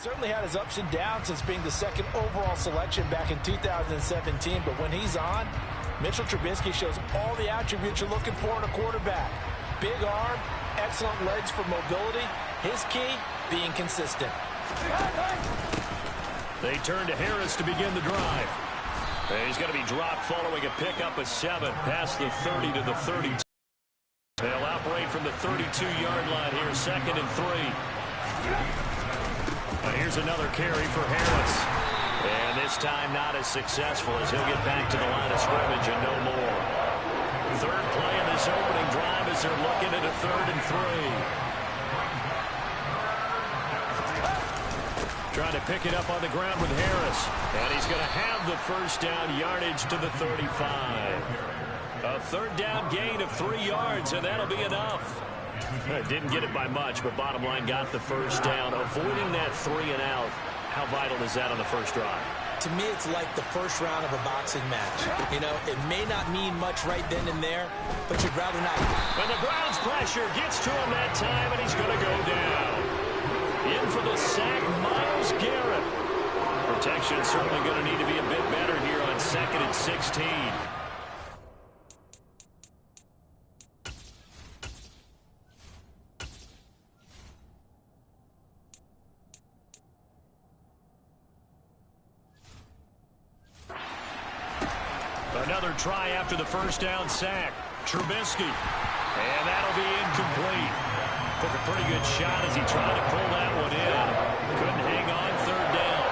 certainly had his ups and downs since being the second overall selection back in 2017, but when he's on, Mitchell Trubisky shows all the attributes you're looking for in a quarterback. Big arm, excellent legs for mobility. His key, being consistent. They turn to Harris to begin the drive. He's going to be dropped following a pickup of 7 past the 30 to the 32. They'll operate from the 32-yard line here, 2nd and 3. Here's another carry for Harris. And this time not as successful as he'll get back to the line of scrimmage and no more. Third play in this opening drive as they're looking at a 3rd and 3. Trying to pick it up on the ground with Harris. And he's going to have the first down, yardage to the 35. A 3rd down gain of 3 yards, and that'll be enough. Didn't get it by much, but bottom line got the first down. Avoiding that 3 and out, how vital is that on the first drive? To me, it's like the first round of a boxing match. You know, it may not mean much right then and there, but you'd rather not. And the Browns' pressure gets to him that time, and he's going to go down. In for the sack, Myles Garrett. Protection certainly going to need to be a bit better here on 2nd and 16. Another try after the first down sack. Trubisky. And that'll be incomplete. Took a pretty good shot as he tried to pull that one in. Couldn't hang on 3rd down.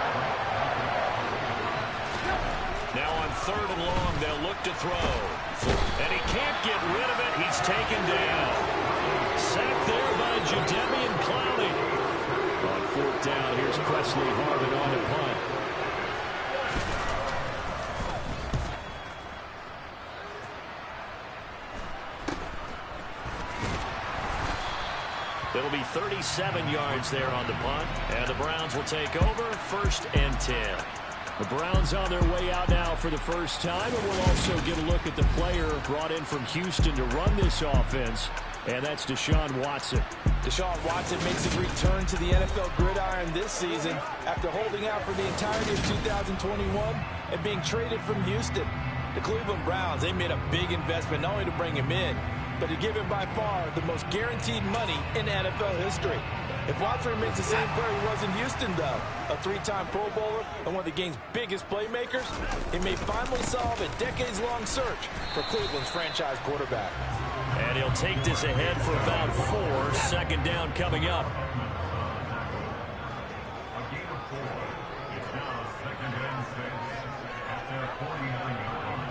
Now on 3rd and long, they'll look to throw. And he can't get rid of it. He's taken down. Sacked there by Jadeveon Clowney. On 4th down, here's Presley Harvin on the punt. It'll be 37 yards there on the punt, and the Browns will take over 1st and 10. The Browns on their way out now for the first time, and we'll also get a look at the player brought in from Houston to run this offense, and that's Deshaun Watson. Deshaun Watson makes his return to the NFL gridiron this season after holding out for the entirety of 2021 and being traded from Houston. The Cleveland Browns, they made a big investment not only to bring him in, but to give him by far the most guaranteed money in NFL history. If Watson remains the same player he was in Houston, though, a 3-time Pro Bowler and one of the game's biggest playmakers, he may finally solve a decades-long search for Cleveland's franchise quarterback. And he'll take this ahead for about 4. 2nd down coming up. A gain of 4. It's now 2nd and 6 at their 49-yard line.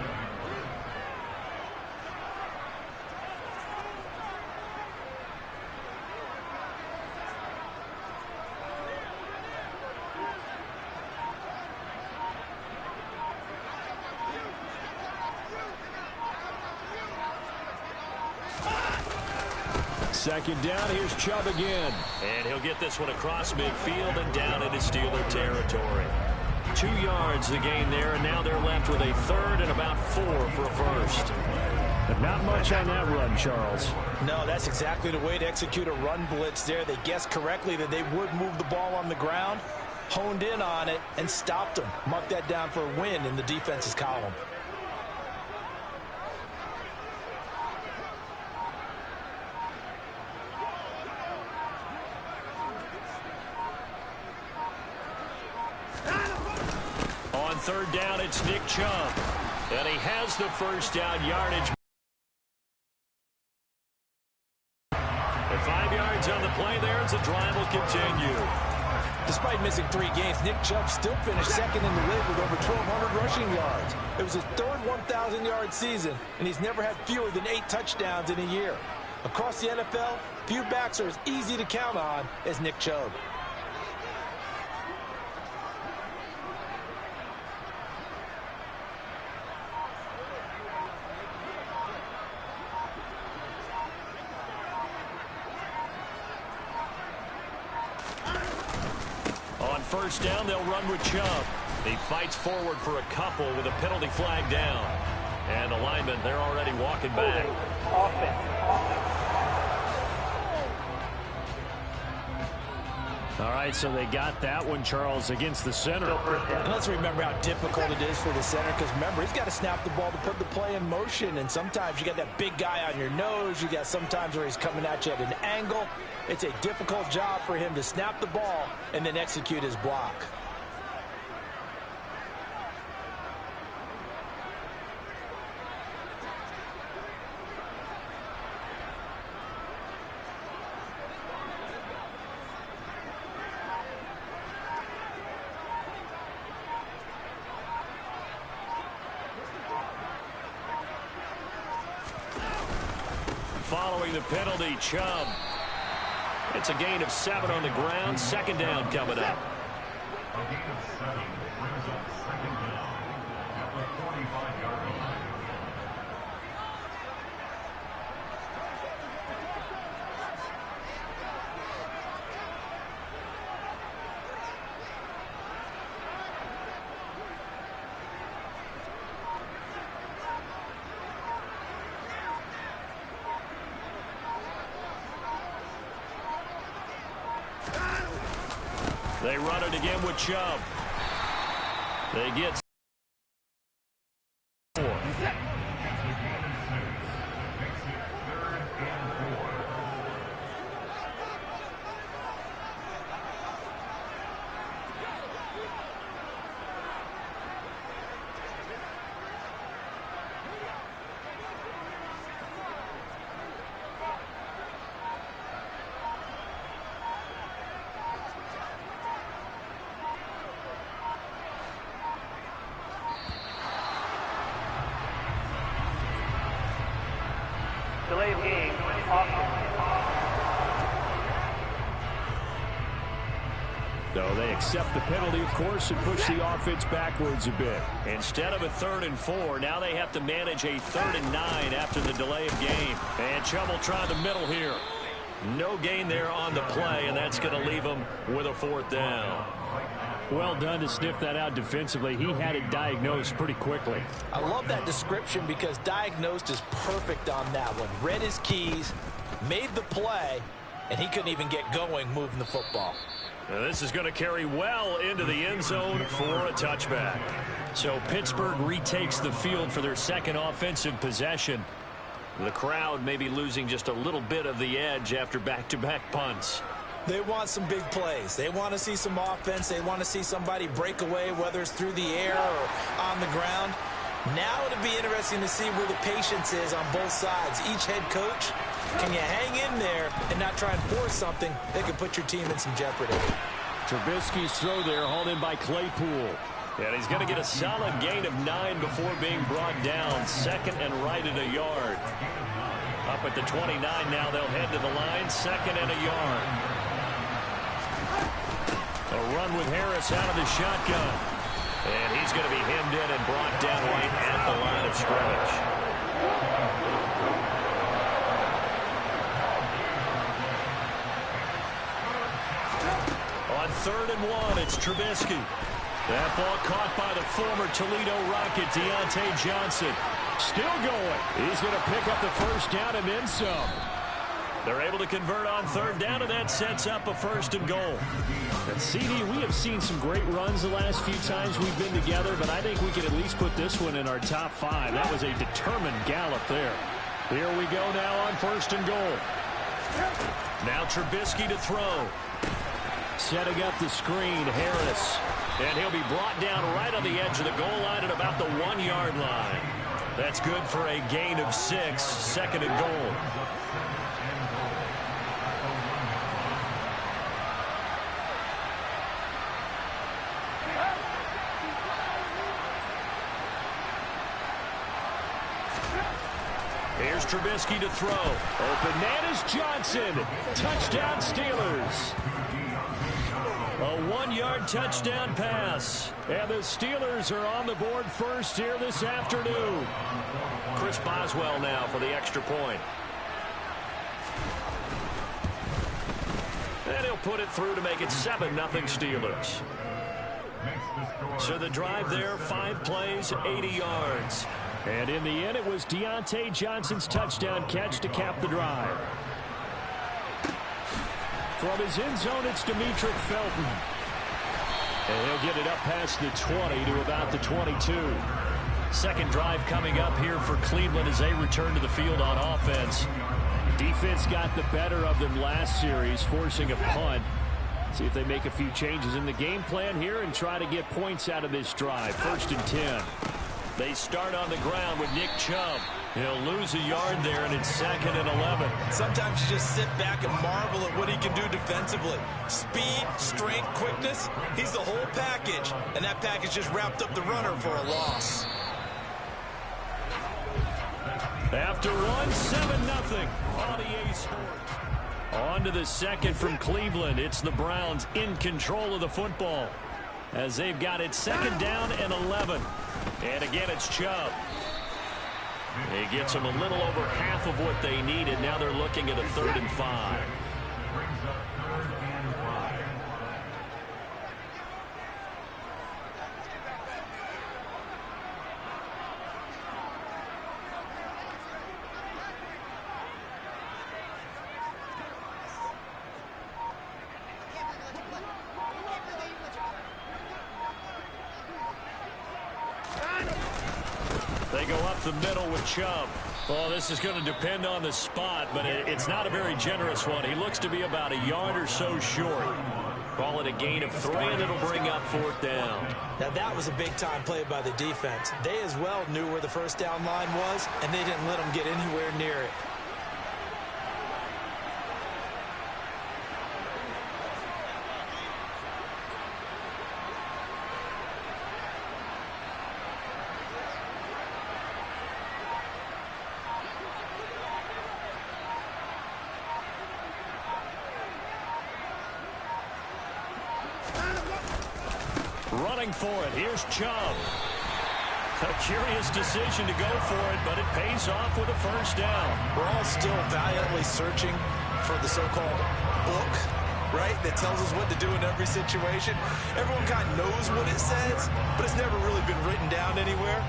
Second down, here's Chubb again. And he'll get this one across midfield and down into Steeler territory. 2 yards the gain there, and now they're left with a 3rd and about 4 for a first. But not much on that run, Charles. No, that's exactly the way to execute a run blitz there. They guessed correctly that they would move the ball on the ground, honed in on it, and stopped them. Mark that down for a win in the defense's column. On 3rd down, it's Nick Chubb. And he has the first down yardage. And 5 yards on the play there as the drive will continue. Despite missing 3 games, Nick Chubb still finished 2nd in the league with over 1,200 rushing yards. It was his 3rd 1,000-yard season, and he's never had fewer than 8 touchdowns in a year. Across the NFL, few backs are as easy to count on as Nick Chubb. On 1st down, they'll run with Chubb. He fights forward for a couple with a penalty flag down. And the linemen, they're already walking back. All right, so they got that one, Charles, against the center. And let's remember how difficult it is for the center, because remember, he's got to snap the ball to put the play in motion, and sometimes you got that big guy on your nose. You got sometimes where he's coming at you at an angle. It's a difficult job for him to snap the ball and then execute his block. Following the penalty, Chubb. It's a gain of 7 on the ground. Second down coming up. A gain of 7 brings up second down at the 45-yard line. They run it again with Chubb. They get 4. Delay of game, offense. So they accept the penalty, of course, and push the offense backwards a bit. Instead of a 3rd and 4, now they have to manage a 3rd and 9 after the delay of game. And Chubb will try the middle here. No gain there on the play, and that's going to leave them with a 4th down. Well done to sniff that out defensively. He had it diagnosed pretty quickly. I love that description because diagnosed is perfect on that one. Read his keys, made the play, and he couldn't even get going moving the football. Now this is going to carry well into the end zone for a touchback. So Pittsburgh retakes the field for their second offensive possession. The crowd may be losing just a little bit of the edge after back-to-back punts. They want some big plays. They want to see some offense. They want to see somebody break away, whether it's through the air or on the ground. Now it'll be interesting to see where the patience is on both sides. Each head coach, can you hang in there and not try and force something that could put your team in some jeopardy? Trubisky's throw there hauled in by Claypool. And he's going to get a solid gain of 9 before being brought down. 2nd and right at a yard. Up at the 29 now, they'll head to the line. 2nd and a yard. A run with Harris out of the shotgun. And he's going to be hemmed in and brought down right at the line of scrimmage. On 3rd and 1, it's Trubisky. That ball caught by the former Toledo Rocket, Deontay Johnson. Still going. He's going to pick up the first down and then some. They're able to convert on 3rd down, and that sets up a 1st and goal. And CD, we have seen some great runs the last few times we've been together, but I think we can at least put this one in our top 5. That was a determined gallop there. Here we go now on 1st and goal. Now Trubisky to throw. Setting up the screen, Harris. And he'll be brought down right on the edge of the goal line at about the 1-yard line. That's good for a gain of 6, 2nd and goal. Here's Trubisky to throw. Open man is Johnson. Touchdown Steelers. A 1-yard touchdown pass. And the Steelers are on the board first here this afternoon. Chris Boswell now for the extra point. And he'll put it through to make it 7-0 Steelers. So the drive there, 5 plays, 80 yards. And in the end, it was Deontay Johnson's touchdown catch to cap the drive. From his end zone, it's Demetric Felton. And he'll get it up past the 20 to about the 22. Second drive coming up here for Cleveland as they return to the field on offense. Defense got the better of them last series, forcing a punt. See if they make a few changes in the game plan here and try to get points out of this drive. 1st and 10. They start on the ground with Nick Chubb. He'll lose a yard there, and it's 2nd and 11. Sometimes you just sit back and marvel at what he can do defensively. Speed, strength, quickness, he's the whole package. And that package just wrapped up the runner for a loss. After one, 7-0 on EA Sports. On to the second from Cleveland. It's the Browns in control of the football as they've got it 2nd down and 11. And again, it's Chubb. He gets them a little over half of what they needed. Now they're looking at a 3rd and 5. Brings up 3rd and 5. They go up the middle with Chubb. Well, this is going to depend on the spot, but it's not a very generous one. He looks to be about a yard or so short. Call it a gain of 3, and it'll bring up 4th down. Now, that was a big-time play by the defense. They as well knew where the first down line was, and they didn't let them get anywhere near it. Running for it. Here's Chubb. A curious decision to go for it, but it pays off with a 1st down. We're all still valiantly searching for the so-called book, right, that tells us what to do in every situation. Everyone kind of knows what it says, but it's never really been written down anywhere.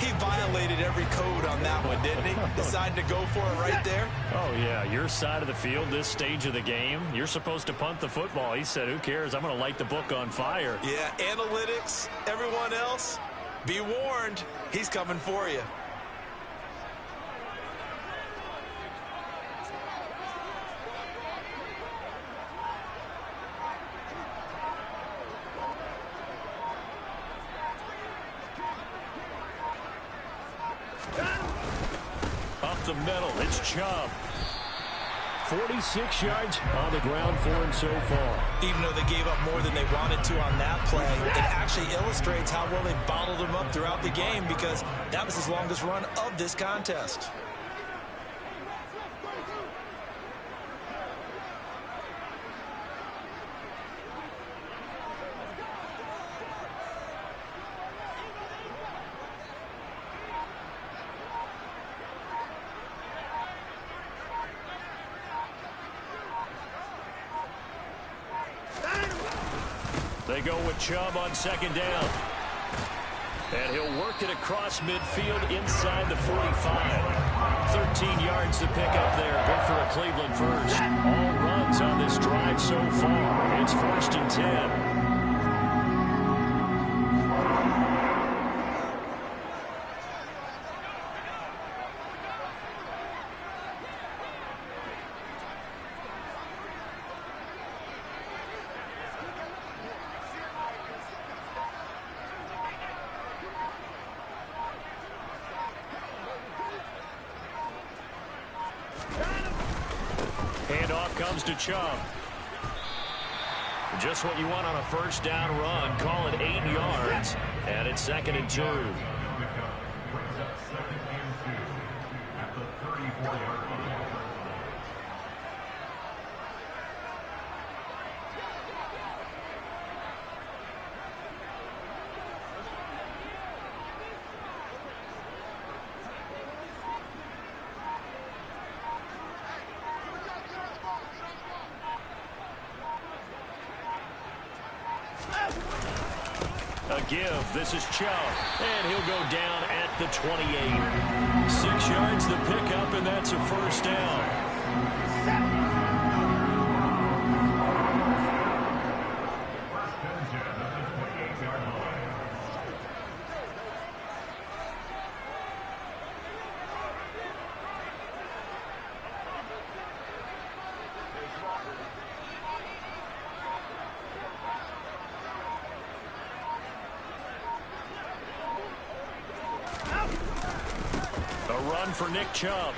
He violated every code on that one, didn't he? Decided to go for it right there. Oh, yeah. Your side of the field, this stage of the game, you're supposed to punt the football. He said, who cares? I'm going to light the book on fire. Yeah, analytics, everyone else, be warned. He's coming for you. Up the middle, it's Chubb. 46 yards on the ground for him so far. Even though they gave up more than they wanted to on that play, it actually illustrates how well they bottled him up throughout the game because that was his longest run of this contest. They go with Chubb on 2nd down. And he'll work it across midfield inside the 45. 13 yards to pick up there. Good for a Cleveland first. All runs on this drive so far. It's 1st and 10. Handoff comes to Chubb. Just what you want on a 1st down run. Call it 8 yards. And it's 2nd and 2. Brings up 2nd and 2 at the 34-yard line. A give. This is Chubb. And he'll go down at the 28. 6 yards the pickup, and that's a 1st down. run for Nick Chubb.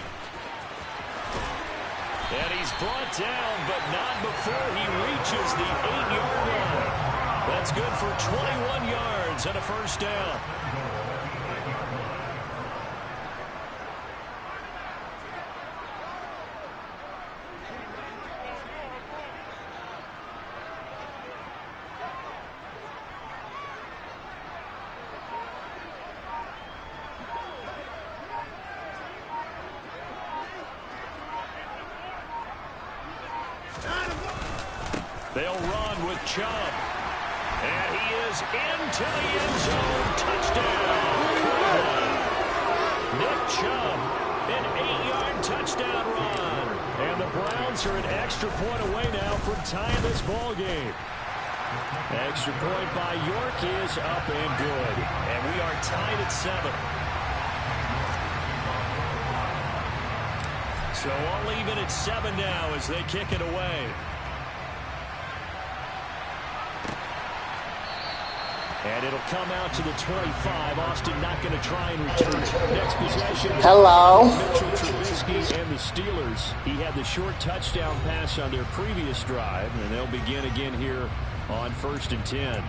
And he's brought down, but not before he reaches the 8-yard line. That's good for 21 yards and a first down. They'll run with Chubb. And he is into the end zone. Touchdown. Nick Chubb, an 8-yard touchdown run. And the Browns are an extra point away now from tying this ball game. Extra point by York is up and good. And we are tied at 7. So all even at 7 now as they kick it away. And it'll come out to the 25. Austin not going to try and return it. Next possession. Hello. Mitchell Trubisky and the Steelers. He had the short touchdown pass on their previous drive, and they'll begin again here on 1st and 10.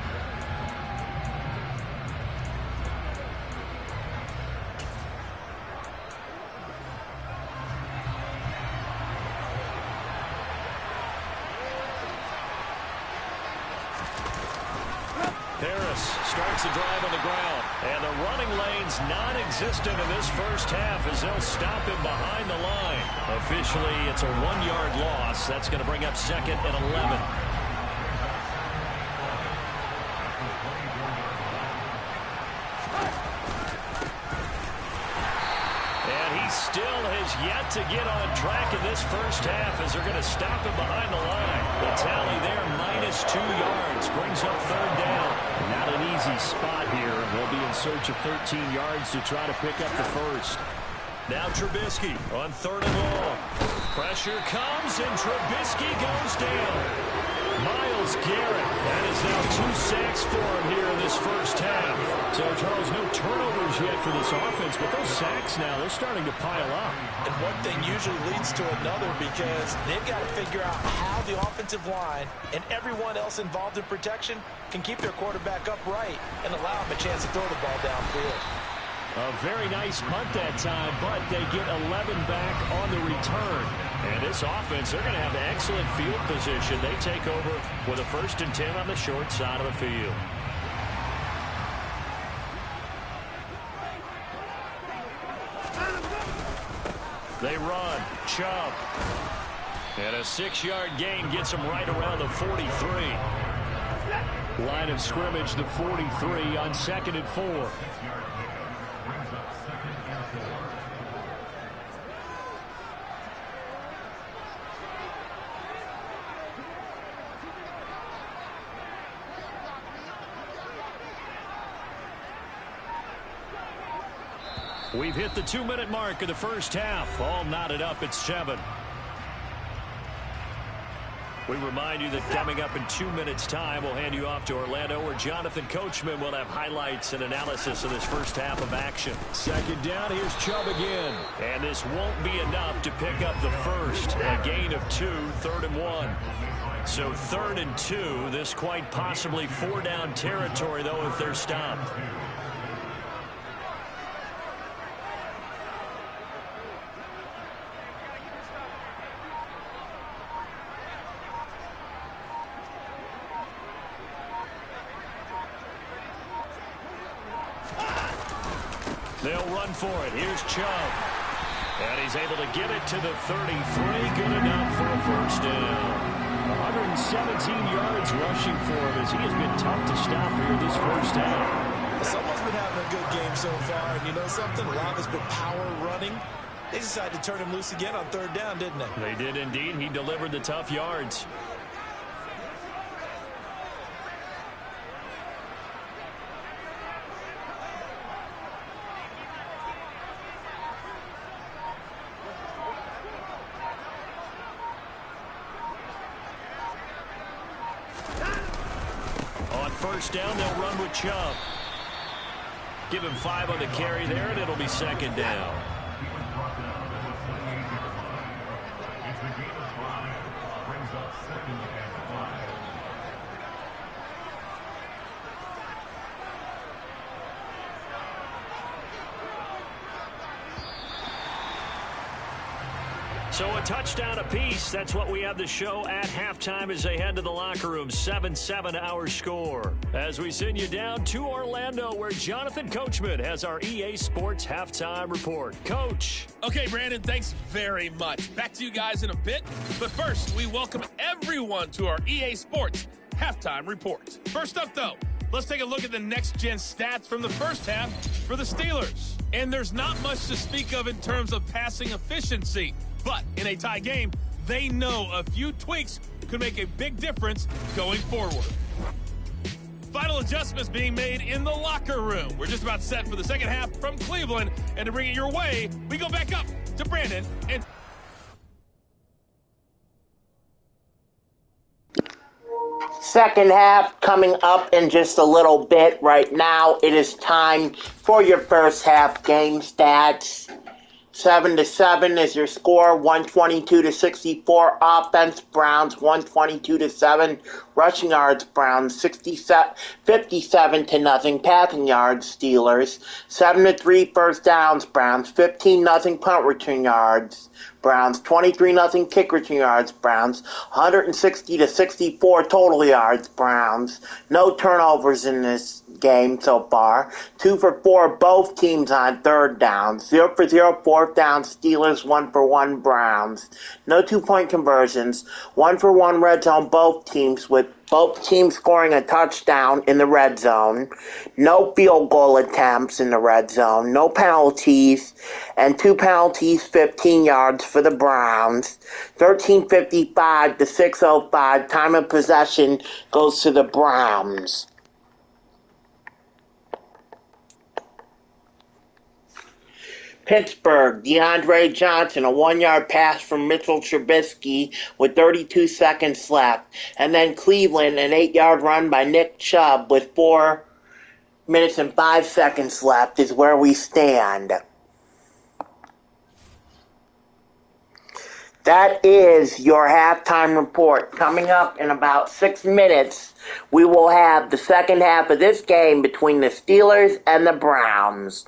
Starts the drive on the ground. And the running lane's non-existent in this first half as they'll stop him behind the line. Officially, it's a 1-yard loss. That's going to bring up 2nd and 11. And he still has yet to get on track in this first half as they're going to stop him behind the line. The tally there, -2 yards, brings up 3rd down. Not an easy spot here. They'll be in search of 13 yards to try to pick up the first. Now Trubisky on 3rd and long. Pressure comes, and Trubisky goes down. Myles Garrett, that is now 2 sacks for him here in this first half. So, Charles, no turnovers yet for this offense, but those sacks now, they're starting to pile up. And one thing usually leads to another because they've got to figure out how the offensive line and everyone else involved in protection can keep their quarterback upright and allow him a chance to throw the ball downfield. A very nice punt that time, but they get 11 back on the return. And this offense, they're going to have excellent field position. They take over with a 1st and 10 on the short side of the field. They run. Chubb. And a 6-yard gain gets them right around the 43. Line of scrimmage, the 43 on 2nd and 4. We've hit the 2-minute mark of the first half. All knotted up at 7. We remind you that coming up in 2 minutes' time, we'll hand you off to Orlando, where Jonathan Coachman will have highlights and analysis of this first half of action. 2nd down, here's Chubb again. And this won't be enough to pick up the first. A gain of 2, 3rd and 1. So 3rd and 2, this quite possibly 4-down territory, though, if they're stopped. They'll run for it. Here's Chubb. And he's able to get it to the 33. Good enough for a first down. 117 yards rushing for him as he has been tough to stop here this first half. Someone's been having a good game so far, and you know something? A lot has been power running. They decided to turn him loose again on 3rd down, didn't they? They did indeed. He delivered the tough yards. First down, they'll run with Chubb. Give him 5 on the carry there, and it'll be 2nd down. and 5. So a touchdown apiece. That's what we have the show at halftime as they head to the locker room. 7-7 our score. As we send you down to Orlando, where Jonathan Coachman has our EA Sports halftime report. Coach. Okay, Brandon, thanks very much. Back to you guys in a bit. But first, we welcome everyone to our EA Sports halftime report. First up, though, let's take a look at the next-gen stats from the first half for the Steelers. And there's not much to speak of in terms of passing efficiency. But in a tie game, they know a few tweaks could make a big difference going forward. Final adjustments being made in the locker room. We're just about set for the second half from Cleveland. And to bring it your way, we go back up to Brandon and... Second half coming up in just a little bit. Right now, it is time for your first half game stats. 7-7 is your score. 122-64 offense. Browns 122-7. Rushing yards. Browns 57-0. Passing yards. Steelers 7-3 first downs. Browns 15-0 punt return yards. Browns 23-0 kick return yards. Browns 160-64 total yards. Browns no turnovers in this game so far. 2 for 4 both teams on third down. 0 for 0 fourth down. Steelers 1 for 1 Browns. No 2-point conversions. 1 for 1 red zone both teams, with both teams scoring a touchdown in the red zone. No field goal attempts in the red zone. No penalties. And 2 penalties, 15 yards for the Browns. 13:55 to 6:05. Time of possession goes to the Browns. Pittsburgh, DeAndre Johnson, a 1-yard pass from Mitchell Trubisky with 32 seconds left. And then Cleveland, an 8-yard run by Nick Chubb with 4 minutes and 5 seconds left is where we stand. That is your halftime report. Coming up in about 6 minutes, we will have the second half of this game between the Steelers and the Browns.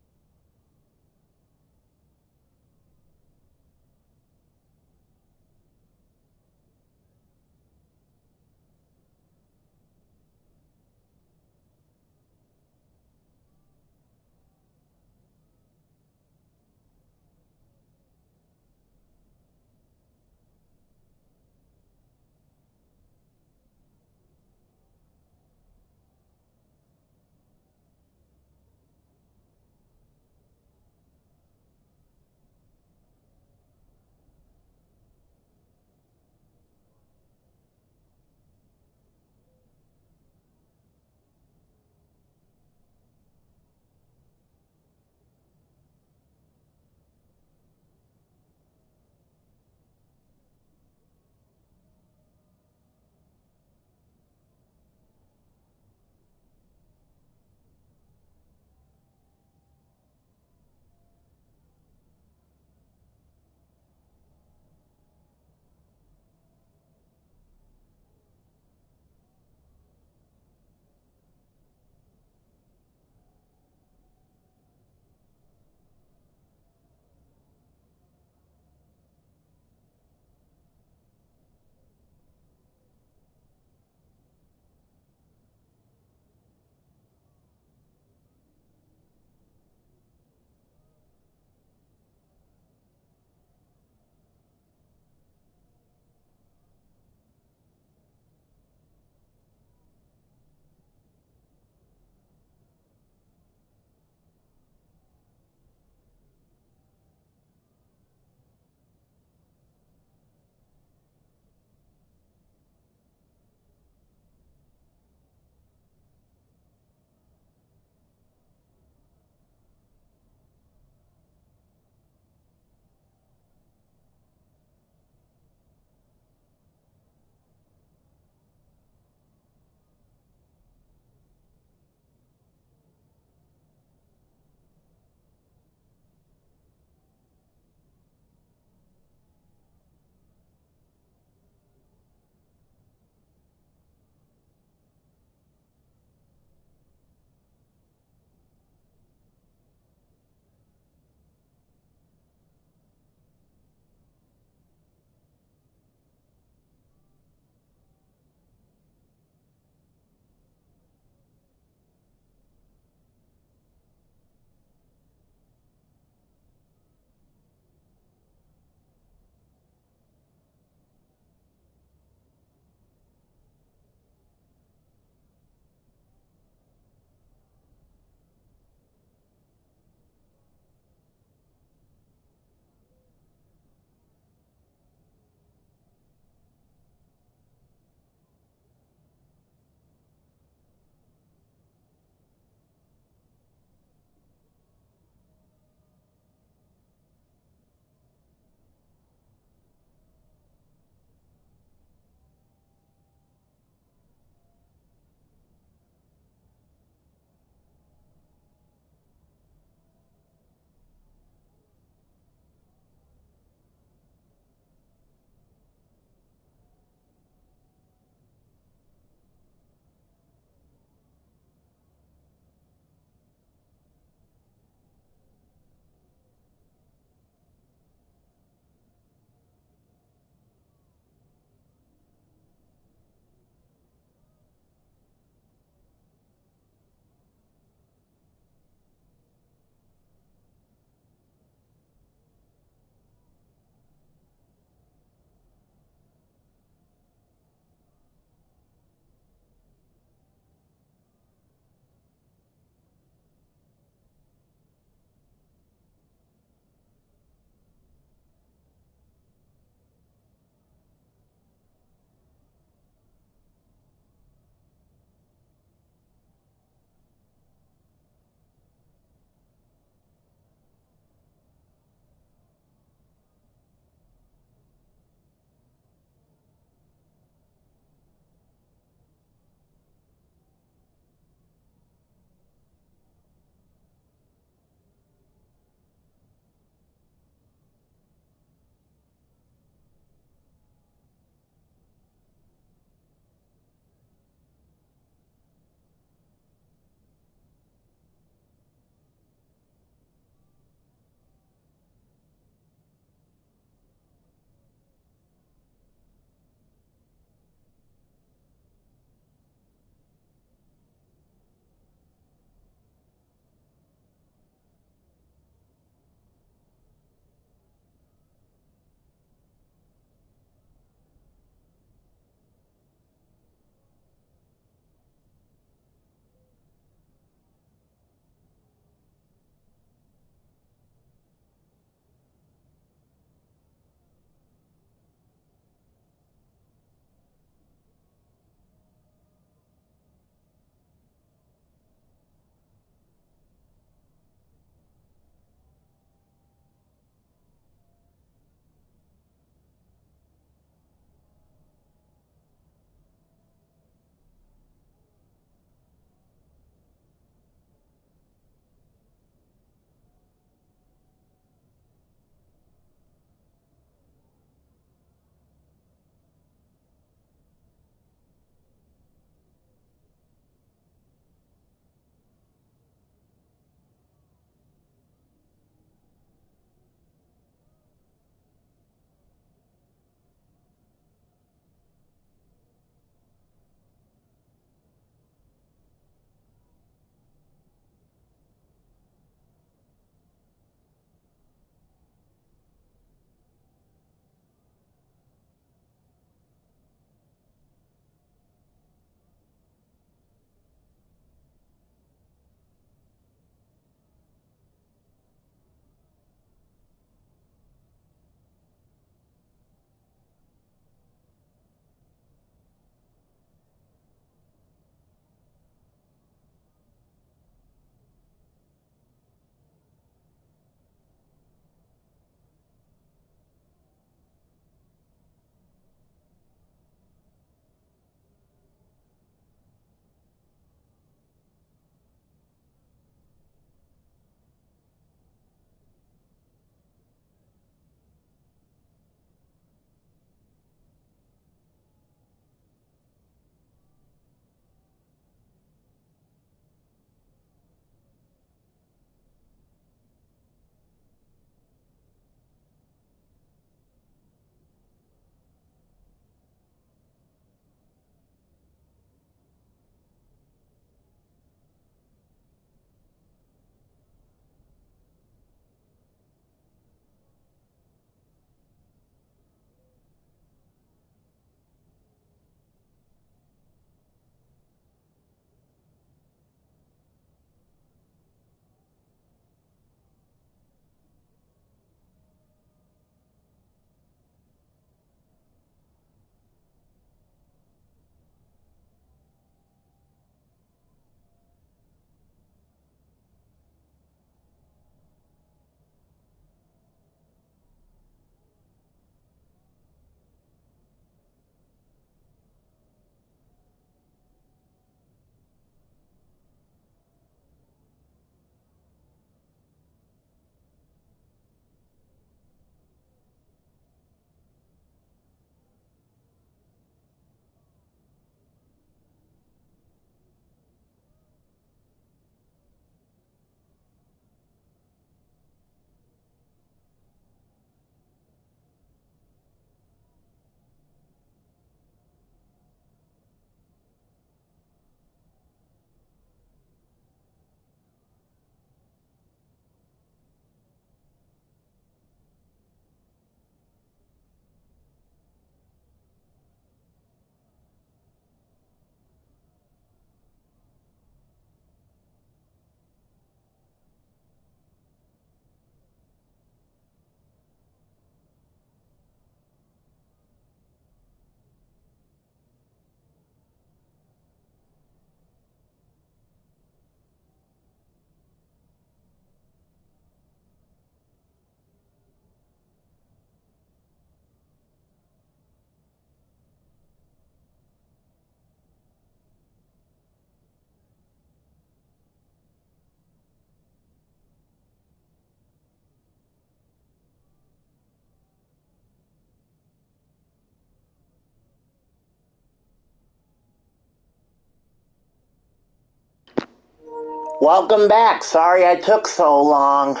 Welcome back. Sorry I took so long.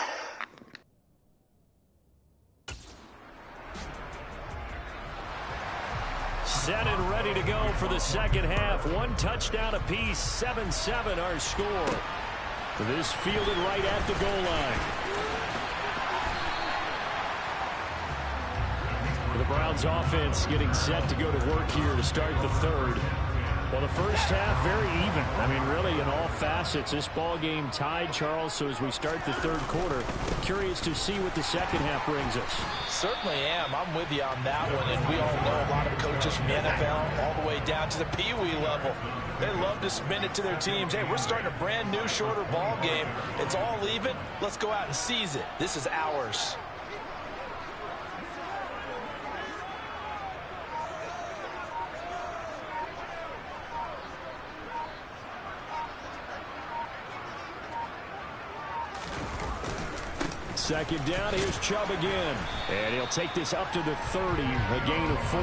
Set and ready to go for the second half. One touchdown apiece, 7-7 our score. This fielded right at the goal line. The Browns offense getting set to go to work here to start the third. Well, the first half, very even. I mean, really, in all facets, this ball game tied, Charles. So as we start the third quarter, curious to see what the second half brings us. Certainly am. I'm with you on that one. And we all know a lot of coaches from the NFL all the way down to the Pee-wee level. They love to spin it to their teams. Hey, we're starting a brand new, shorter ball game. It's all even. Let's go out and seize it. This is ours. Second down, here's Chubb again. And he'll take this up to the 30, a gain of 4.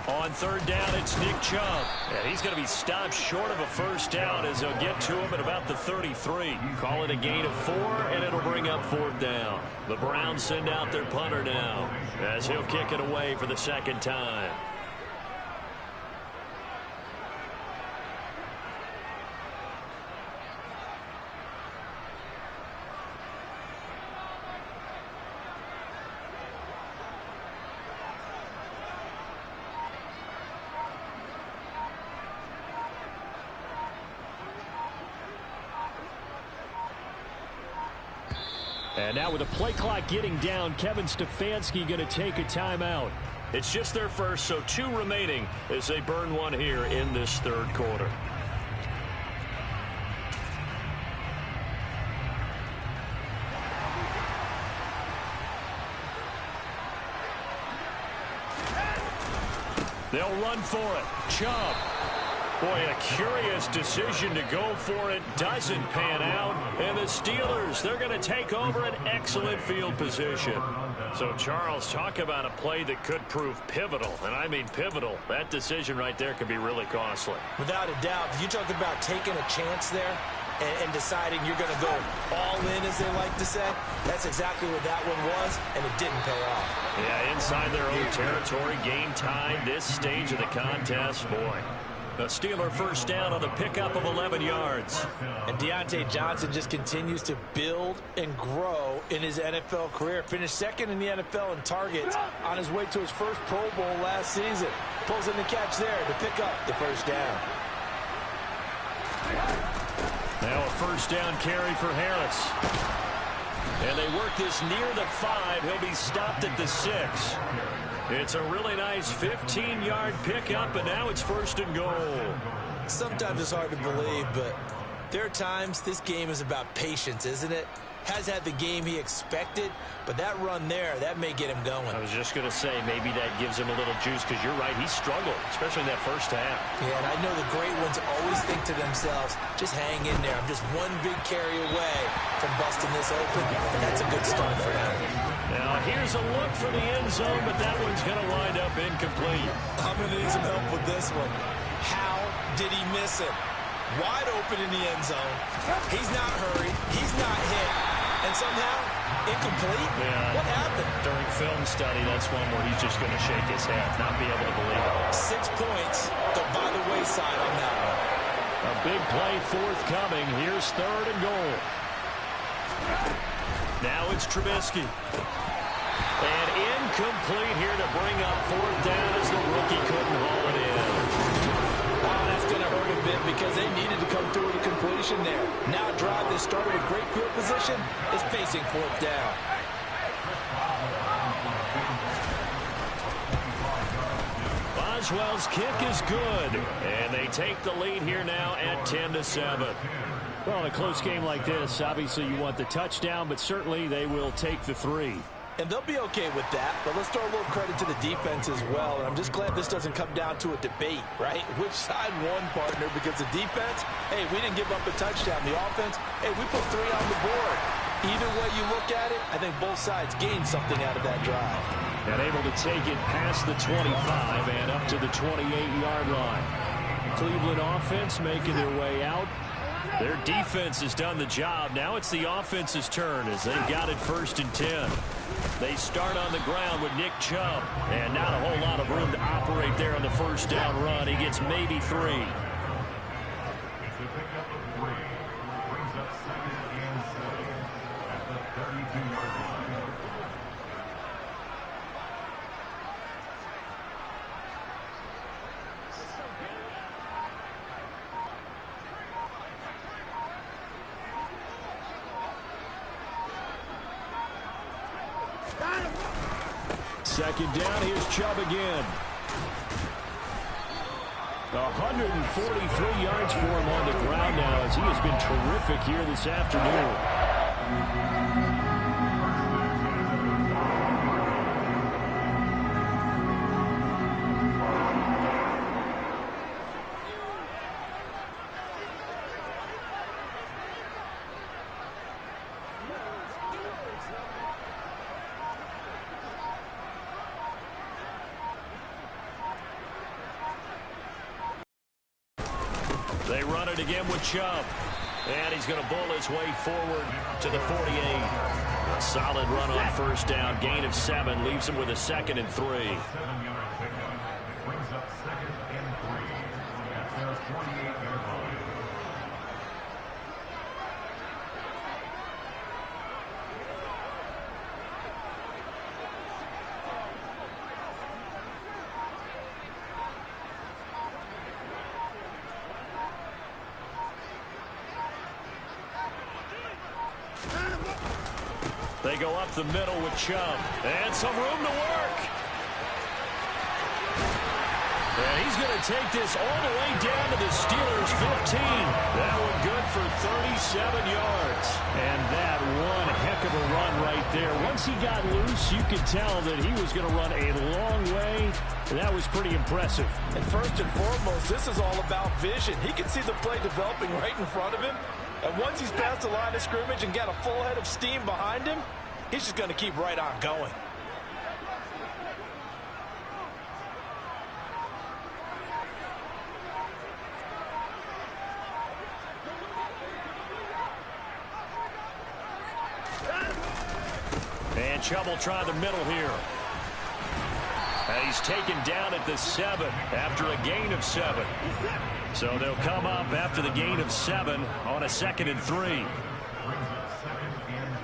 On third down, it's Nick Chubb. And he's going to be stopped short of a first down as they'll get to him at about the 33. Call it a gain of 4, and it'll bring up fourth down. The Browns send out their punter now as he'll kick it away for the second time. And now with the play clock getting down, Kevin Stefanski going to take a timeout. It's just their first, so 2 remaining as they burn one here in this third quarter. They'll run for it. Chubb. Boy, a curious decision to go for it. Doesn't pan out. And the Steelers, they're going to take over an excellent field position. So, Charles, talk about a play that could prove pivotal. And I mean pivotal. That decision right there could be really costly. Without a doubt. You talk about taking a chance there and deciding you're going to go all in, as they like to say. That's exactly what that one was, and it didn't pay off. Yeah, inside their own territory, game tied, this stage of the contest, boy. The Steeler first down on the pickup of 11 yards. And Deontay Johnson just continues to build and grow in his NFL career. Finished second in the NFL in targets on his way to his first Pro Bowl last season. Pulls in the catch there to pick up the first down. Now a first down carry for Harris. And they work this near the 5. He'll be stopped at the 6. It's a really nice 15-yard pickup, and now it's first and goal. Sometimes it's hard to believe, but there are times this game is about patience, isn't it? Has had the game he expected, but that run there, that may get him going. I was just going to say, maybe that gives him a little juice, because you're right, he struggled, especially in that first half. Yeah, and I know the great ones always think to themselves, just hang in there. I'm just one big carry away from busting this open, and that's a good start for him. Now, here's a look for the end zone, but that one's going to wind up incomplete. I'm going to need some help with this one. How did he miss it? Wide open in the end zone. He's not hurried. He's not hit. And somehow, incomplete? Yeah. What happened? During film study, that's one where he's just going to shake his head, not be able to believe it. 6 points go by the wayside on that one. A big play forthcoming. Here's third and goal. Now it's Trubisky. And incomplete here to bring up fourth down as the rookie couldn't haul it in. Oh, that's going to hurt a bit because they needed to come through with a completion there. Now a drive that started with great field position is facing fourth down. Boswell's kick is good. And they take the lead here now at 10-7. Well, in a close game like this, obviously you want the touchdown, but certainly they will take the 3. And they'll be okay with that, but let's throw a little credit to the defense as well. And I'm just glad this doesn't come down to a debate, right? Which side won, partner? Because the defense, hey, we didn't give up a touchdown. The offense, hey, we put 3 on the board. Either way you look at it, I think both sides gained something out of that drive. And able to take it past the 25 and up to the 28-yard line. Cleveland offense making their way out. Their defense has done the job. Now it's the offense's turn as they've got it 1st and 10. They start on the ground with Nick Chubb. And not a whole lot of room to operate there on the 1st down run. He gets maybe 3. It's a pickup of 3. Brings up 2nd and 7 at the 32-yard line. Second down, here's Chubb again. 143 yards for him on the ground now as he has been terrific here this afternoon. They run it again with Chubb. And he's going to bull his way forward to the 48. A solid run on 1st down. Gain of 7. Leaves him with a 2nd and 3. 7-yard pickup. Brings up 2nd and 3 at their 28-yard line. They go up the middle with Chubb. And some room to work. And he's going to take this all the way down to the Steelers' 15. That one good for 37 yards. And that one heck of a run right there. Once he got loose, you could tell that he was going to run a long way. That was pretty impressive. And first and foremost, this is all about vision. He can see the play developing right in front of him. And once he's past the line of scrimmage and got a full head of steam behind him, he's just going to keep right on going. And Chubb will try the middle here. And he's taken down at the 7 after a gain of 7. So they'll come up after the gain of 7 on a 2nd and 3. Brings up 2nd and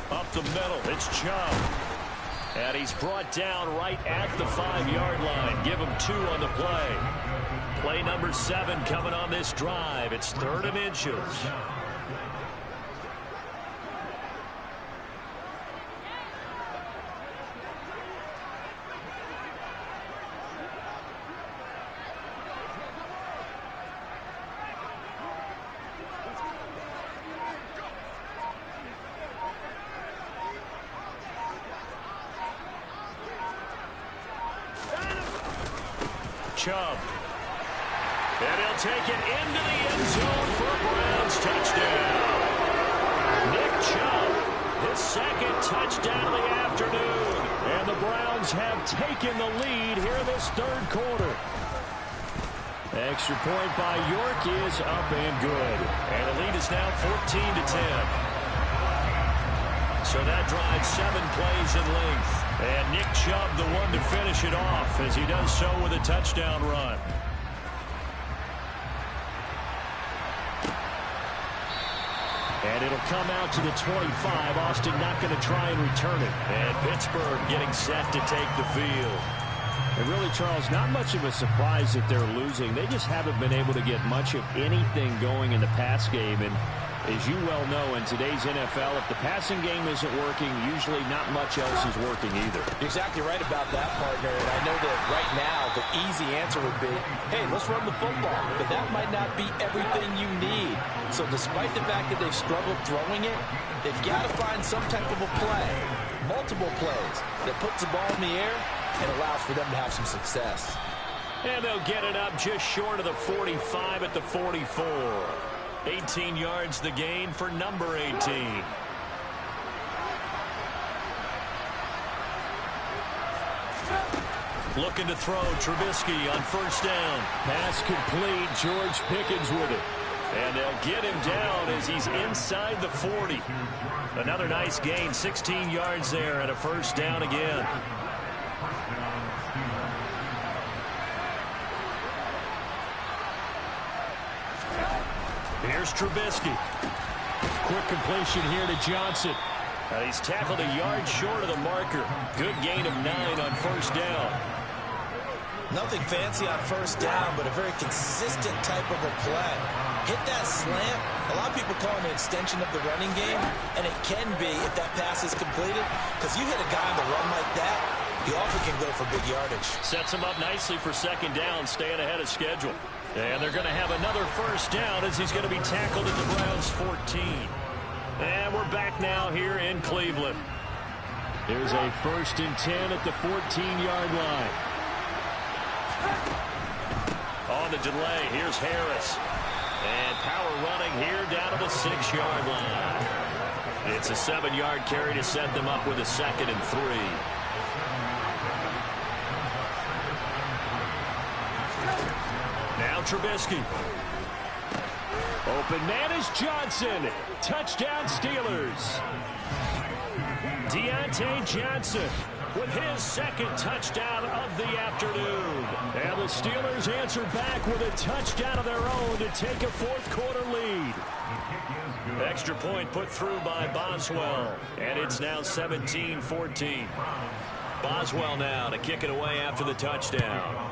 3. Up the middle, it's Chubb. And he's brought down right at the 5-yard line. Give him 2 on the play. Play number 7 coming on this drive. It's 3rd and inches. Chubb. And he'll take it into the end zone for a Browns touchdown. Nick Chubb, his 2nd touchdown of the afternoon. And the Browns have taken the lead here in this 3rd quarter. Extra point by York is up and good. And the lead is now 14-10. So that drives 7 plays in length. And Nick Chubb, the one to finish it off as he does so with a touchdown run. And it'll come out to the 25. Austin not going to try and return it. And Pittsburgh getting set to take the field. And really, Charles, not much of a surprise that they're losing. They just haven't been able to get much of anything going in the pass game. And as you well know, in today's NFL, if the passing game isn't working, usually not much else is working either. You're exactly right about that, partner. And I know that right now the easy answer would be, hey, let's run the football. But that might not be everything you need. So despite the fact that they've struggled throwing it, they've got to find some type of a play, multiple plays, that puts the ball in the air and allows for them to have some success. And they'll get it up just short of the 45 at the 44. 18 yards the gain for number 18. Looking to throw, Trubisky on first down. Pass complete, George Pickens with it. And they'll get him down as he's inside the 40. Another nice gain, 16 yards there and a first down again. Here's Trubisky. Quick completion here to Johnson. He's tackled a yard short of the marker. Good gain of 9 on first down. Nothing fancy on first down, but a very consistent type of a play. Hit that slant. A lot of people call it an extension of the running game, and it can be if that pass is completed, because you hit a guy on the run like that, you often can go for big yardage. Sets him up nicely for second down, staying ahead of schedule. And they're going to have another first down as he's going to be tackled at the Browns' 14. And we're back now here in Cleveland. There's a 1st and 10 at the 14-yard line. On the delay, here's Harris. And power running here down to the 6-yard line. It's a 7-yard carry to set them up with a 2nd and 3. Now Trubisky. Open man is Johnson. Touchdown Steelers. Deontay Johnson with his 2nd touchdown of the afternoon. And the Steelers answer back with a touchdown of their own to take a 4th quarter lead. Extra point put through by Boswell. And it's now 17-14. Boswell now to kick it away after the touchdown.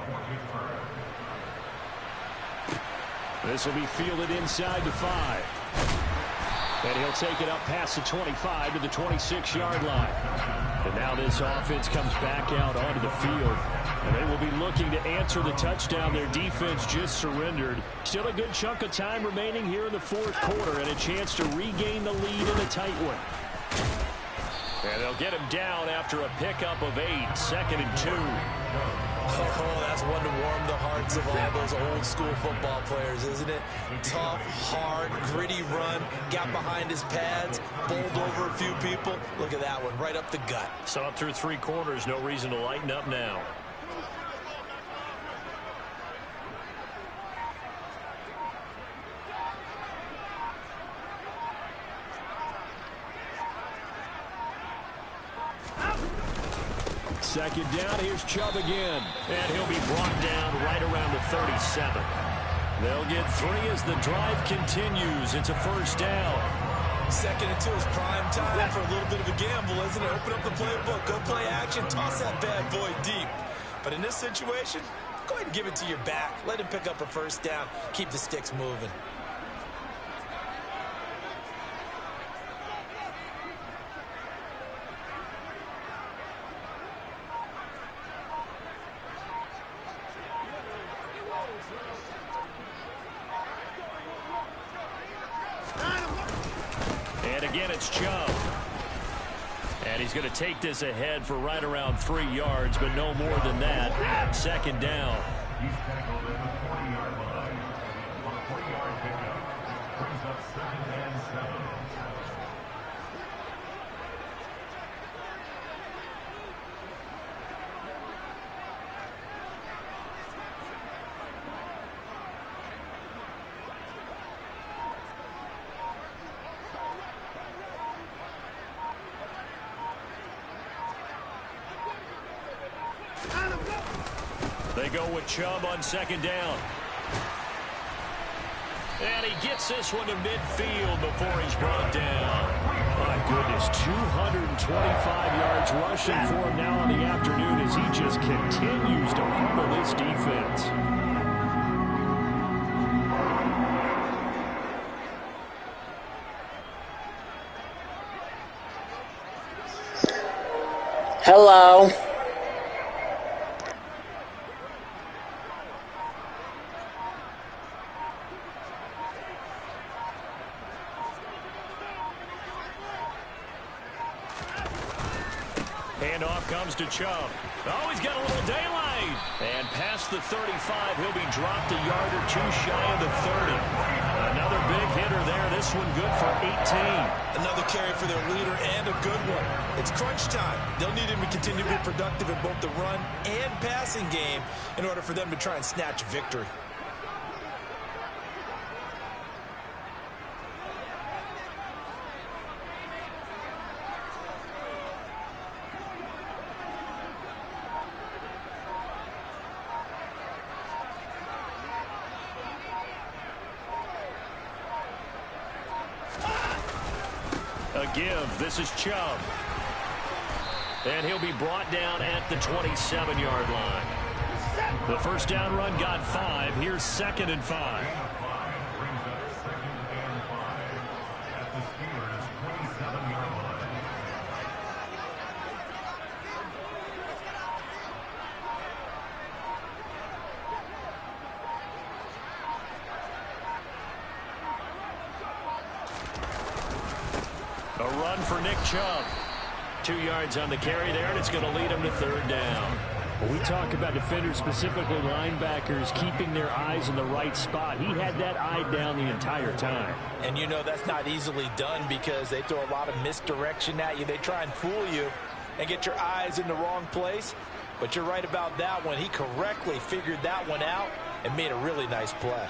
This will be fielded inside the 5. And he'll take it up past the 25 to the 26-yard line. And now this offense comes back out onto the field. And they will be looking to answer the touchdown their defense just surrendered. Still a good chunk of time remaining here in the 4th quarter and a chance to regain the lead in a tight one. And they'll get him down after a pickup of 8, 2nd and 2. Oh, that's one to warm the hearts of all those old school football players, isn't it? Tough, hard, gritty run, got behind his pads, bowled over a few people. Look at that one, right up the gut. So up through 3 quarters, no reason to lighten up now. Second down, here's Chubb again. And he'll be brought down right around the 37. They'll get 3 as the drive continues. It's a first down. 2nd and 2 is prime time for a little bit of a gamble, isn't it? Open up the playbook, go play action, toss that bad boy deep. But in this situation, go ahead and give it to your back. Let him pick up a first down. Keep the sticks moving. And again, it's Chubb. And he's going to take this ahead for right around 3 yards, but no more than that. 2nd down. He's tackled at the 40-yard line. On a 40-yard pickup. Brings up 2nd and 7. They go with Chubb on 2nd down. And he gets this one to midfield before he's brought down. My goodness, 225 yards rushing for him now on the afternoon as he just continues to pummel this defense. Hello. Handoff comes to Chubb. Oh, he's got a little daylight. And past the 35, he'll be dropped a yard or two shy of the 30. Another big hitter there. This one good for 18. Another carry for their leader and a good one. It's crunch time. They'll need him to continue to be productive in both the run and passing game in order for them to try and snatch victory. Give. This is Chubb. And he'll be brought down at the 27-yard line. The first down run got 5. Here's 2nd and 5. A run for Nick Chubb. 2 yards on the carry there, and it's going to lead him to 3rd down. When we talk about defenders, specifically linebackers, keeping their eyes in the right spot, he had that eye down the entire time. And you know that's not easily done because they throw a lot of misdirection at you. They try and fool you and get your eyes in the wrong place. But you're right about that one. He correctly figured that one out and made a really nice play.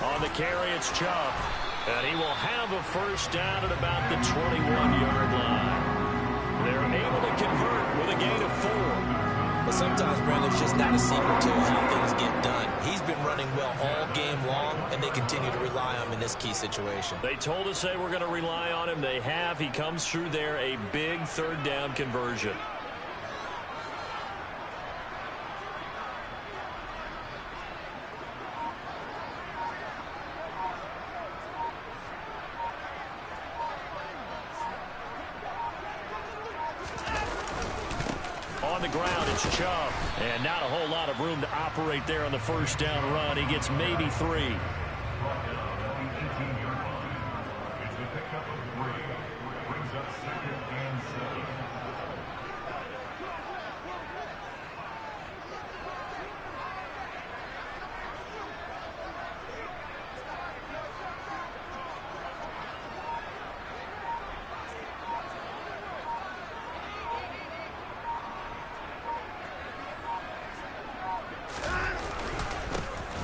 On the carry, it's Chubb. And he will have a first down at about the 21-yard line. They're able to convert with a gain of 4. But sometimes, Brandon, it's just not a secret to how things get done. He's been running well all game long, and they continue to rely on him in this key situation. They told us they were going to rely on him. They have. He comes through there, a big 3rd down conversion. On the ground, it's Chubb. And not a whole lot of room to operate there on the first down run. He gets maybe 3.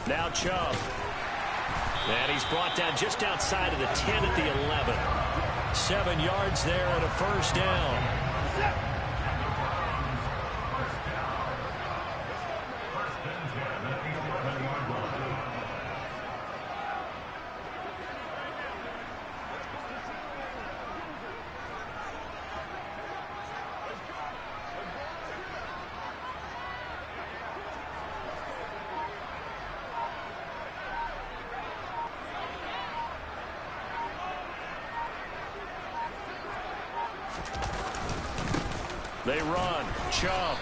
Now Chubb. And he's brought down just outside of the 10 at the 11. 7 yards there and a first down. They run. Chubb.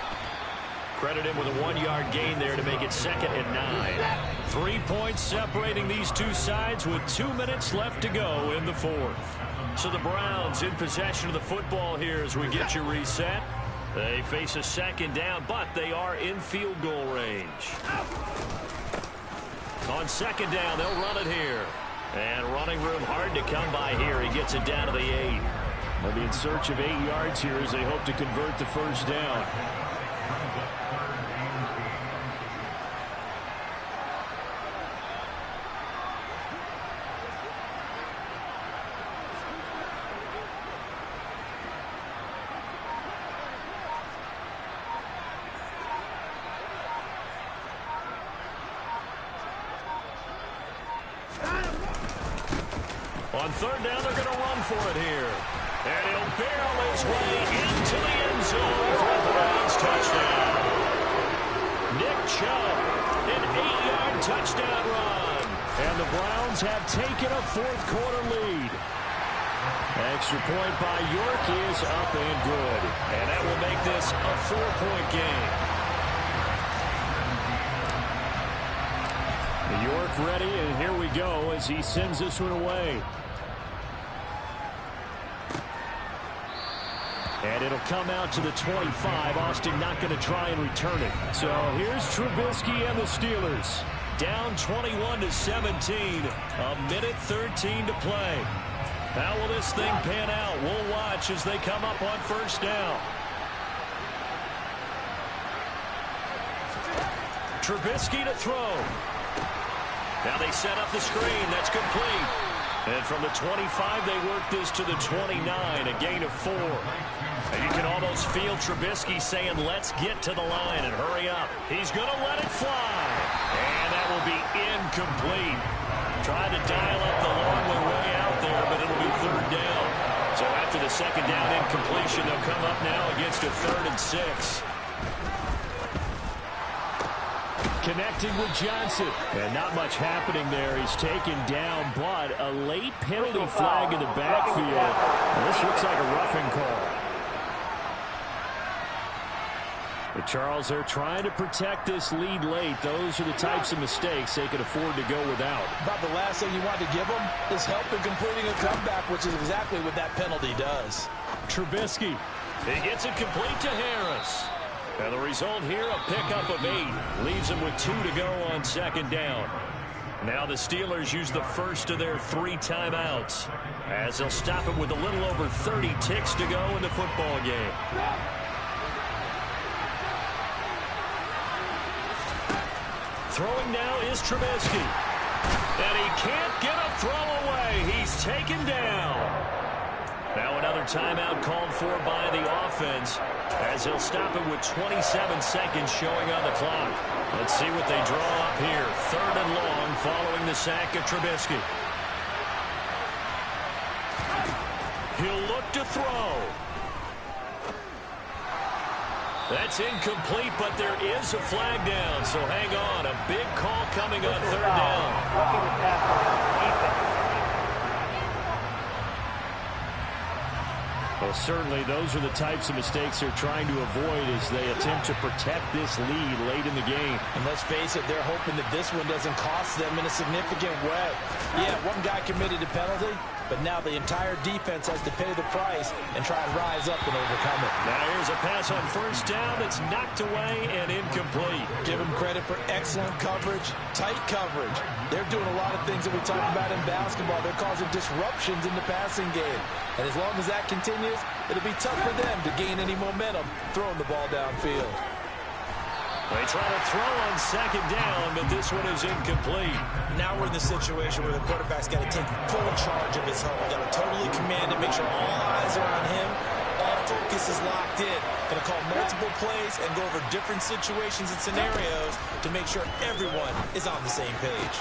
Credit him with a 1-yard gain there to make it 2nd and 9. 3 points separating these two sides with 2 minutes left to go in the 4th. So the Browns in possession of the football here as we get you reset. They face a 2nd down, but they are in field goal range. On 2nd down, they'll run it here. And running room hard to come by here. He gets it down to the 8. They'll be in search of 8 yards here as they hope to convert the first down. On third down, they're going to run for it here. And he'll barrel his way into the end zone for a Browns touchdown. Nick Chubb, an 8-yard touchdown run. And the Browns have taken a fourth-quarter lead. Extra point by York is up and good. And that will make this a 4-point game. York ready, and here we go as he sends this one away. And it'll come out to the 25. Austin not going to try and return it. So here's Trubisky and the Steelers. Down 21-17. A minute 13 to play. How will this thing pan out? We'll watch as they come up on first down. Trubisky to throw. Now they set up the screen. That's complete. And from the 25, they work this to the 29, a gain of 4. And you can almost feel Trubisky saying, let's get to the line and hurry up. He's going to let it fly. And that will be incomplete. Trying to dial up the long way out there, but it'll be third down. So after the second down incompletion, they'll come up now against a 3rd and 6. Connecting with Johnson. And not much happening there. He's taken down, but a late penalty flag in the backfield. This looks like a roughing call. But Charles, they're trying to protect this lead late. Those are the types of mistakes they could afford to go without. About the last thing you want to give them is help in completing a comeback, which is exactly what that penalty does. Trubisky. He gets it complete to Harris. And the result here, a pickup of 8. Leaves him with 2 to go on second down. Now the Steelers use the first of their 3 timeouts, as they'll stop it with a little over 30 ticks to go in the football game. Throwing now is Trubisky. And he can't get a throw away. He's taken down. Now another timeout called for by the offense, as he'll stop it with 27 seconds showing on the clock. Let's see what they draw up here. 3rd and long following the sack of Trubisky. He'll look to throw. That's incomplete, but there is a flag down, so hang on. A big call coming on 3rd down. Well, certainly those are the types of mistakes they're trying to avoid as they attempt to protect this lead late in the game. And let's face it, they're hoping that this one doesn't cost them in a significant way. Yeah, one guy committed a penalty, but now the entire defense has to pay the price and try and rise up and overcome it. Now here's a pass on first down that's knocked away and incomplete. Give them credit for excellent coverage, tight coverage. They're doing a lot of things that we talk about in basketball. They're causing disruptions in the passing game. And as long as that continues, it'll be tough for them to gain any momentum throwing the ball downfield. They try to throw on second down, but this one is incomplete. Now we're in the situation where the quarterback's got to take full charge of his home. Got to totally command it, make sure all eyes are on him. All focus is locked in. Going to call multiple plays and go over different situations and scenarios to make sure everyone is on the same page.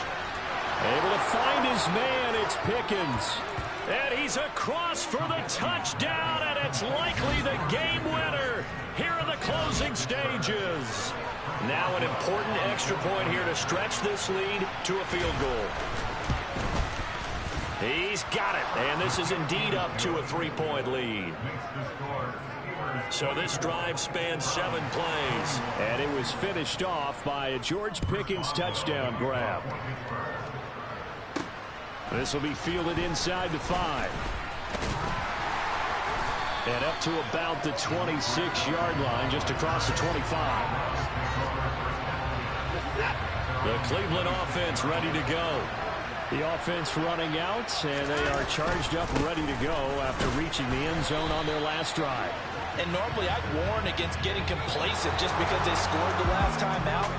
Able to find his man, it's Pickens. And he's across for the touchdown, and it's likely the game winner here in the closing stages. Now an important extra point here to stretch this lead to a field goal. He's got it, and this is indeed up to a 3-point lead. So this drive spans 7 plays. And it was finished off by a George Pickens touchdown grab. This will be fielded inside the 5. And up to about the 26-yard line, just across the 25. The Cleveland offense ready to go. The offense running out, and they are charged up ready to go after reaching the end zone on their last drive. And normally I'd warn against getting complacent just because they scored the last time out.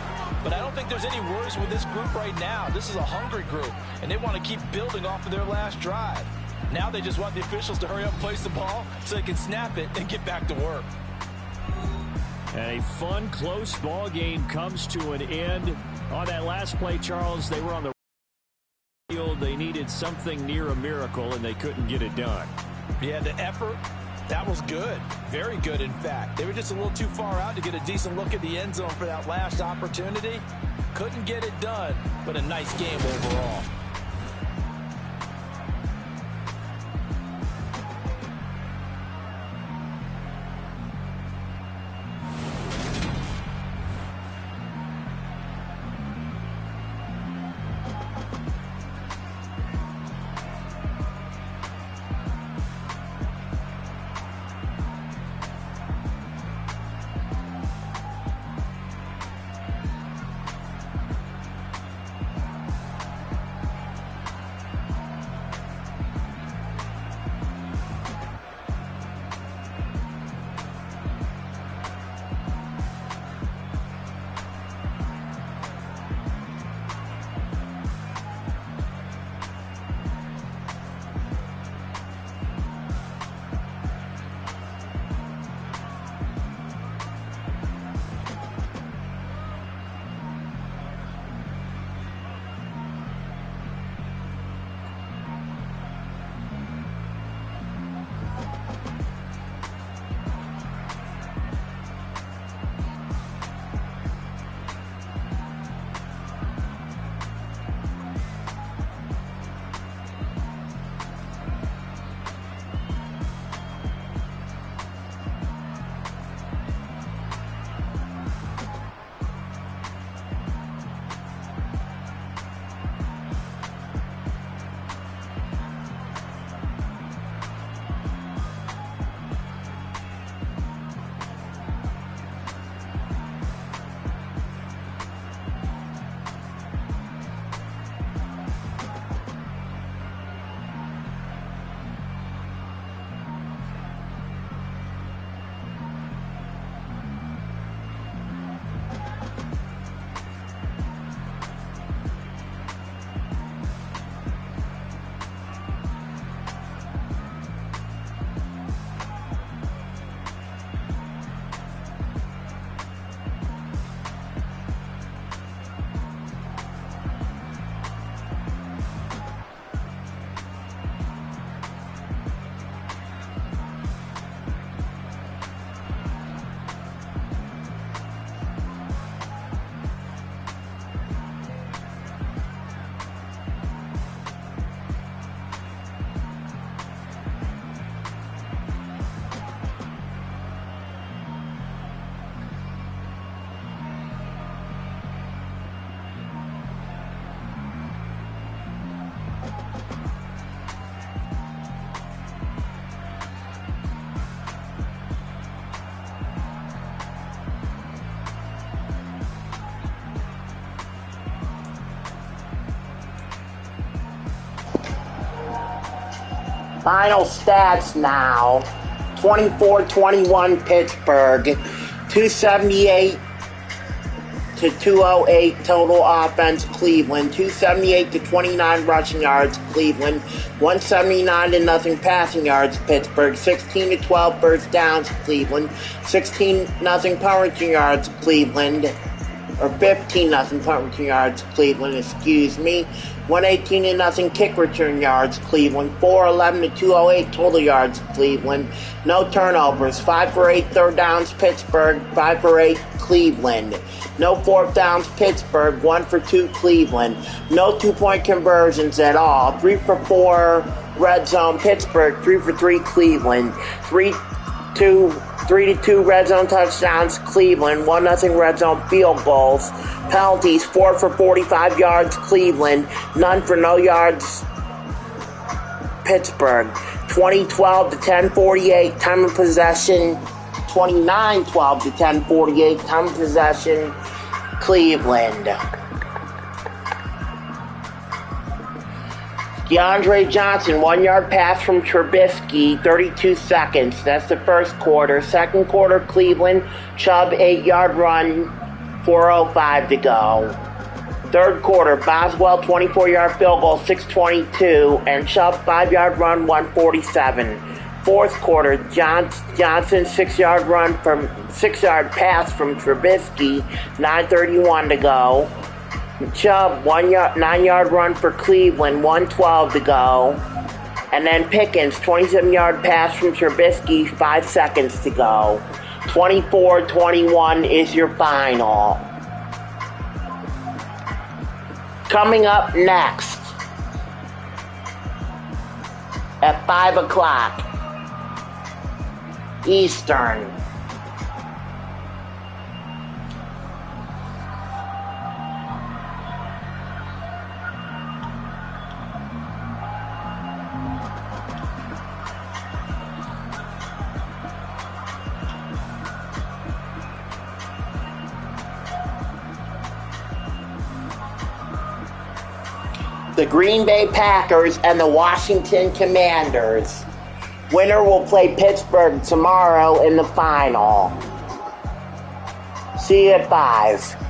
But I don't think there's any worries with this group right now. This is a hungry group, and they want to keep building off of their last drive. Now they just want the officials to hurry up and place the ball so they can snap it and get back to work. And a fun, close ball game comes to an end. On that last play, Charles, they were on the field field. They needed something near a miracle, and they couldn't get it done. Yeah, the effort, that was good. Very good, in fact. They were just a little too far out to get a decent look at the end zone for that last opportunity. Couldn't get it done, but a nice game overall. Final stats now. 24-21 Pittsburgh. 278 to 208 total offense Cleveland. 278 to 29 rushing yards Cleveland. 179 to nothing passing yards Pittsburgh. 16 to 12 first downs Cleveland. 16 nothing punting yards Cleveland. Or 15 nothing punting yards Cleveland, excuse me. 118 to nothing kick return yards Cleveland. 411 to 208 total yards Cleveland. No turnovers. 5 for 8 third downs Pittsburgh. 5 for 8 Cleveland. No fourth downs Pittsburgh. 1 for 2 Cleveland. No 2-point conversions at all. 3 for 4 red zone Pittsburgh. 3 for 3 Cleveland. 3 to 2 red zone touchdowns Cleveland. 1-0 red zone field goals. Penalties 4 for 45 yards Cleveland. None for no yards Pittsburgh. 20-12 to 10-48 time of possession. 29-12 to 10-48 time of possession Cleveland. DeAndre Johnson, 1-yard pass from Trubisky, 32 seconds. That's the first quarter. Second quarter, Cleveland. Chubb, 8-yard run, 4:05 to go. Third quarter, Boswell, 24-yard field goal, 6:22. And Chubb, 5-yard run, 1:47. Fourth quarter, Johnson, 6-yard pass from Trubisky, 9:31 to go. Chubb, 9-yard run for Cleveland, 1:12 to go. And then Pickens, 27-yard pass from Trubisky, 5 seconds to go. 24-21 is your final. Coming up next at 5 o'clock Eastern. The Green Bay Packers and the Washington Commanders. Winner will play Pittsburgh tomorrow in the final. See you at 5.